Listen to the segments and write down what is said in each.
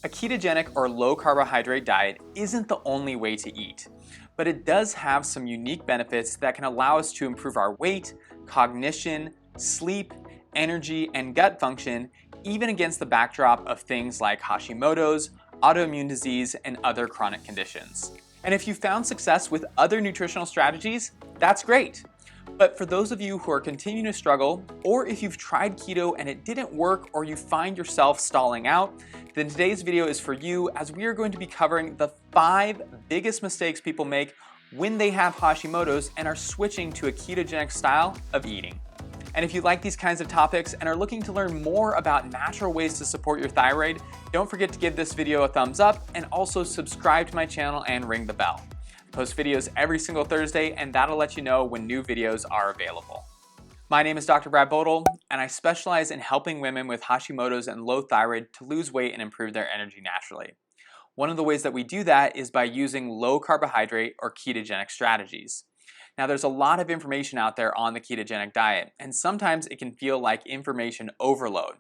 A ketogenic or low carbohydrate diet isn't the only way to eat, but it does have some unique benefits that can allow us to improve our weight, cognition, sleep, energy, and gut function, even against the backdrop of things like Hashimoto's, autoimmune disease, and other chronic conditions. And if you found success with other nutritional strategies, that's great. But for those of you who are continuing to struggle, or if you've tried keto and it didn't work, or you find yourself stalling out, then today's video is for you, as we are going to be covering the 5 biggest mistakes people make when they have Hashimoto's and are switching to a ketogenic style of eating. And if you like these kinds of topics and are looking to learn more about natural ways to support your thyroid, don't forget to give this video a thumbs up and also subscribe to my channel and ring the bell. I post videos every single Thursday, and that'll let you know when new videos are available. My name is Dr. Bodle, and I specialize in helping women with Hashimoto's and low thyroid to lose weight and improve their energy naturally. One of the ways that we do that is by using low carbohydrate or ketogenic strategies. Now, there's a lot of information out there on the ketogenic diet, and sometimes it can feel like information overload.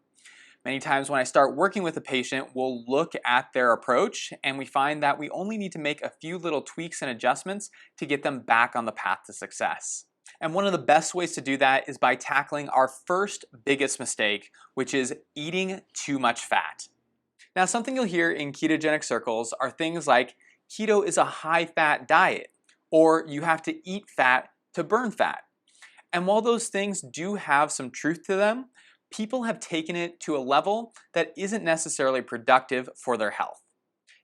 Many times when I start working with a patient, we'll look at their approach and we find that we only need to make a few little tweaks and adjustments to get them back on the path to success. And one of the best ways to do that is by tackling our first biggest mistake, which is eating too much fat. Now, something you'll hear in ketogenic circles are things like keto is a high-fat diet, or you have to eat fat to burn fat. And while those things do have some truth to them, people have taken it to a level that isn't necessarily productive for their health.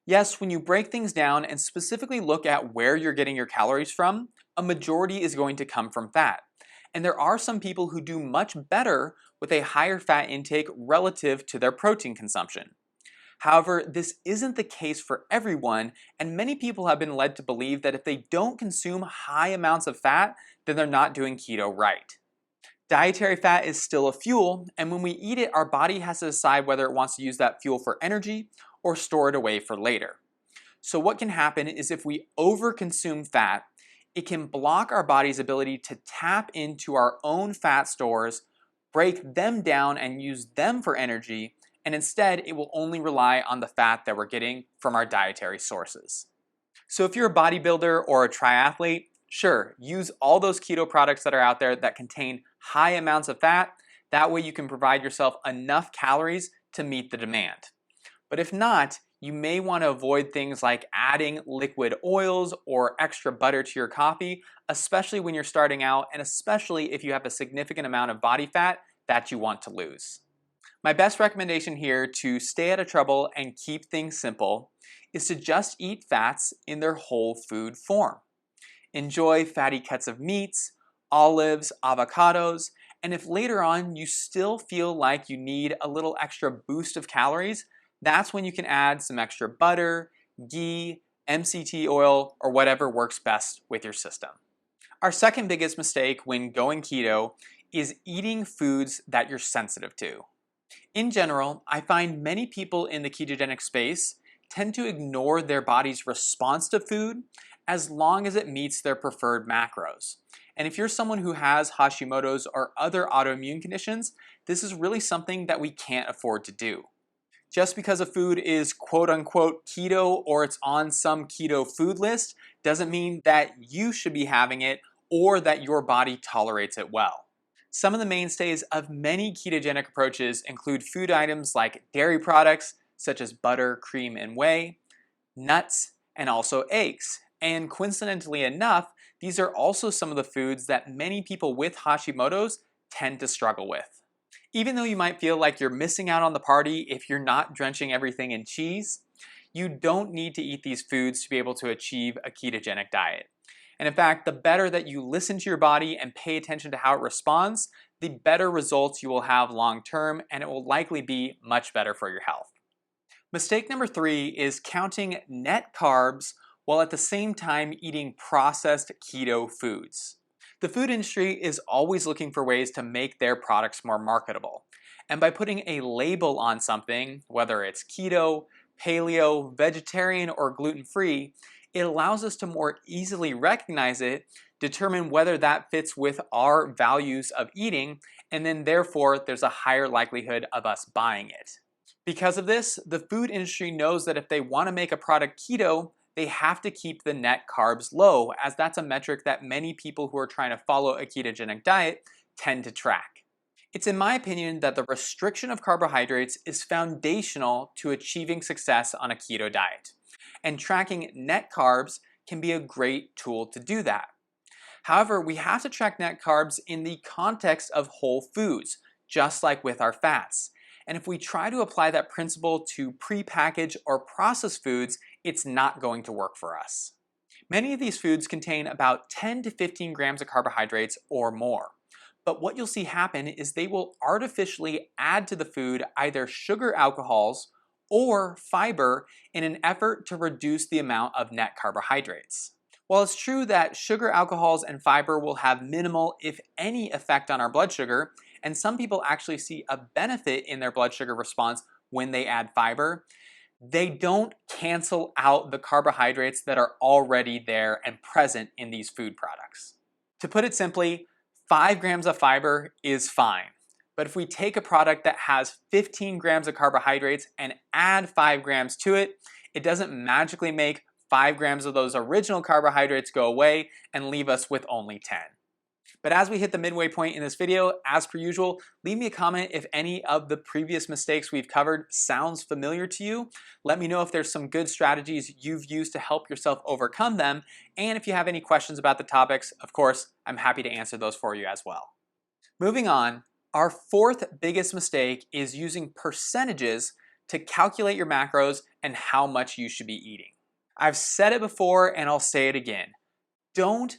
Yes, when you break things down and specifically look at where you're getting your calories from, a majority is going to come from fat. And there are some people who do much better with a higher fat intake relative to their protein consumption. However, this isn't the case for everyone, and many people have been led to believe that if they don't consume high amounts of fat, then they're not doing keto right. Dietary fat is still a fuel, and when we eat it, our body has to decide whether it wants to use that fuel for energy or store it away for later. So what can happen is if we overconsume fat, it can block our body's ability to tap into our own fat stores, break them down and use them for energy, and instead it will only rely on the fat that we're getting from our dietary sources. So if you're a bodybuilder or a triathlete, sure, use all those keto products that are out there that contain high amounts of fat. That way you can provide yourself enough calories to meet the demand. But if not, you may want to avoid things like adding liquid oils or extra butter to your coffee, especially when you're starting out and especially if you have a significant amount of body fat that you want to lose. My best recommendation here to stay out of trouble and keep things simple is to just eat fats in their whole food form. Enjoy fatty cuts of meats, olives, avocados, and if later on you still feel like you need a little extra boost of calories, that's when you can add some extra butter, ghee, MCT oil, or whatever works best with your system. Our second biggest mistake when going keto is eating foods that you're sensitive to. In general, I find many people in the ketogenic space tend to ignore their body's response to food as long as it meets their preferred macros. And if you're someone who has Hashimoto's or other autoimmune conditions, this is really something that we can't afford to do. Just because a food is quote unquote keto or it's on some keto food list doesn't mean that you should be having it or that your body tolerates it well. Some of the mainstays of many ketogenic approaches include food items like dairy products such as butter, cream, and whey, nuts, and also eggs. And coincidentally enough, these are also some of the foods that many people with Hashimoto's tend to struggle with. Even though you might feel like you're missing out on the party if you're not drenching everything in cheese, you don't need to eat these foods to be able to achieve a ketogenic diet. And in fact, the better that you listen to your body and pay attention to how it responds, the better results you will have long term, and it will likely be much better for your health. Mistake number 3 is counting net carbs while at the same time eating processed keto foods. The food industry is always looking for ways to make their products more marketable. And by putting a label on something, whether it's keto, paleo, vegetarian, or gluten-free, it allows us to more easily recognize it, determine whether that fits with our values of eating, and then therefore there's a higher likelihood of us buying it. Because of this, the food industry knows that if they want to make a product keto, they have to keep the net carbs low, as that's a metric that many people who are trying to follow a ketogenic diet tend to track. It's in my opinion that the restriction of carbohydrates is foundational to achieving success on a keto diet, and tracking net carbs can be a great tool to do that. However, we have to track net carbs in the context of whole foods, just like with our fats. And if we try to apply that principle to prepackaged or processed foods, it's not going to work for us. Many of these foods contain about 10 to 15 grams of carbohydrates or more. But what you'll see happen is they will artificially add to the food either sugar alcohols or fiber in an effort to reduce the amount of net carbohydrates. While it's true that sugar alcohols and fiber will have minimal, if any, effect on our blood sugar, and some people actually see a benefit in their blood sugar response when they add fiber, they don't cancel out the carbohydrates that are already there and present in these food products. To put it simply, 5 grams of fiber is fine. But if we take a product that has 15 grams of carbohydrates and add 5 grams to it, it doesn't magically make 5 grams of those original carbohydrates go away and leave us with only 10. But as we hit the midway point in this video, as per usual, leave me a comment if any of the previous mistakes we've covered sounds familiar to you. Let me know if there's some good strategies you've used to help yourself overcome them. And if you have any questions about the topics, of course, I'm happy to answer those for you as well. Moving on, our fourth biggest mistake is using percentages to calculate your macros and how much you should be eating. I've said it before and I'll say it again. Don't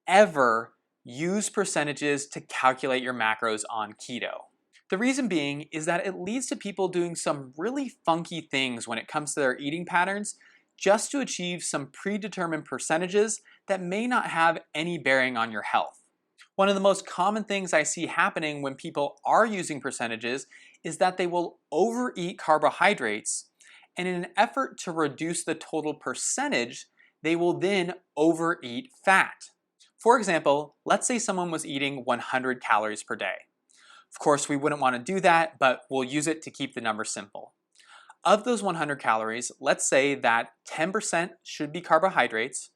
ever use percentages to calculate your macros on keto. The reason being is that it leads to people doing some really funky things when it comes to their eating patterns just to achieve some predetermined percentages that may not have any bearing on your health. One of the most common things I see happening when people are using percentages is that they will overeat carbohydrates, and in an effort to reduce the total percentage, they will then overeat fat. For example, let's say someone was eating 100 calories per day. Of course, we wouldn't want to do that, but we'll use it to keep the number simple. Of those 100 calories, let's say that 10% should be carbohydrates,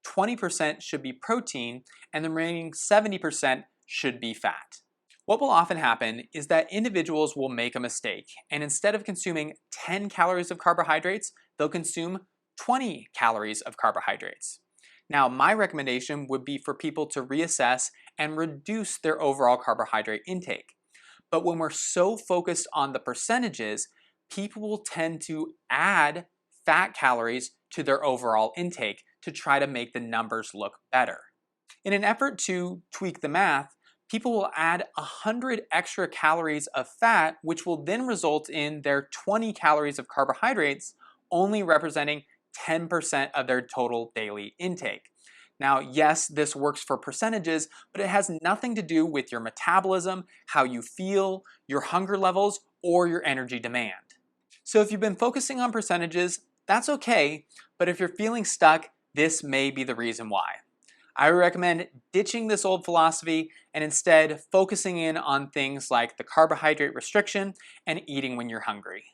20% should be protein, and the remaining 70% should be fat. What will often happen is that individuals will make a mistake, and instead of consuming 10 calories of carbohydrates, they'll consume 20 calories of carbohydrates. Now, my recommendation would be for people to reassess and reduce their overall carbohydrate intake. But when we're so focused on the percentages, people will tend to add fat calories to their overall intake to try to make the numbers look better. In an effort to tweak the math, people will add 100 extra calories of fat, which will then result in their 20 calories of carbohydrates only representing 10% of their total daily intake. Now, yes, this works for percentages, but it has nothing to do with your metabolism, how you feel, your hunger levels, or your energy demand. So if you've been focusing on percentages, that's okay, but if you're feeling stuck, this may be the reason why. I would recommend ditching this old philosophy and instead focusing in on things like the carbohydrate restriction and eating when you're hungry.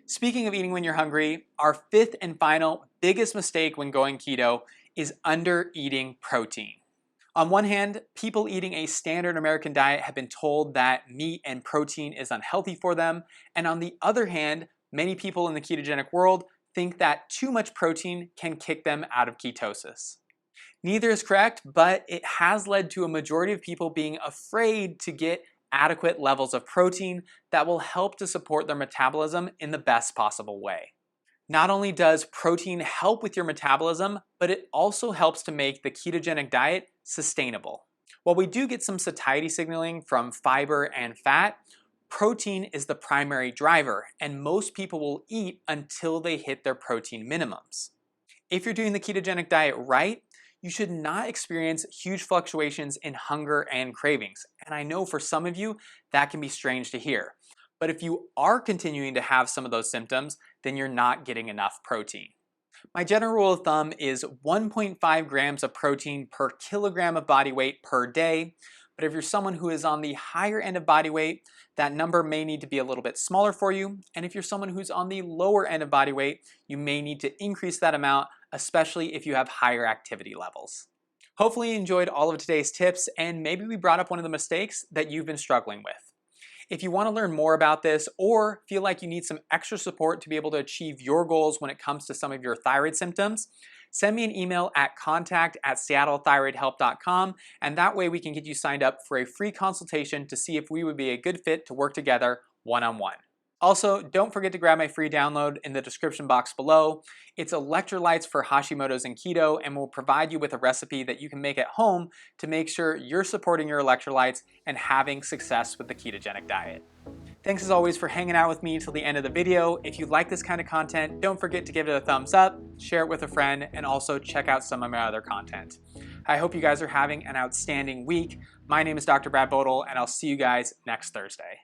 Speaking of eating when you're hungry, our fifth and final biggest mistake when going keto is under-eating protein. On one hand, people eating a standard American diet have been told that meat and protein is unhealthy for them, and on the other hand, many people in the ketogenic world think that too much protein can kick them out of ketosis. Neither is correct, but it has led to a majority of people being afraid to get adequate levels of protein that will help to support their metabolism in the best possible way. Not only does protein help with your metabolism, but it also helps to make the ketogenic diet sustainable. While we do get some satiety signaling from fiber and fat, protein is the primary driver, and most people will eat until they hit their protein minimums. If you're doing the ketogenic diet right, you should not experience huge fluctuations in hunger and cravings. And I know for some of you, that can be strange to hear. But if you are continuing to have some of those symptoms, then you're not getting enough protein. My general rule of thumb is 1.5 grams of protein per kilogram of body weight per day, But if you're someone who is on the higher end of body weight, that number may need to be a little bit smaller for you. And if you're someone who's on the lower end of body weight, you may need to increase that amount, especially if you have higher activity levels. Hopefully you enjoyed all of today's tips, and maybe we brought up one of the mistakes that you've been struggling with. If you want to learn more about this or feel like you need some extra support to be able to achieve your goals when it comes to some of your thyroid symptoms, send me an email at contact@seattlethyroidhelp.com, and that way we can get you signed up for a free consultation to see if we would be a good fit to work together one-on-one. Also, don't forget to grab my free download in the description box below. It's electrolytes for Hashimoto's and keto, and will provide you with a recipe that you can make at home to make sure you're supporting your electrolytes and having success with the ketogenic diet. Thanks as always for hanging out with me till the end of the video. If you like this kind of content, don't forget to give it a thumbs up, share it with a friend, and also check out some of my other content. I hope you guys are having an outstanding week. My name is Dr. Brad Bodle, and I'll see you guys next Thursday.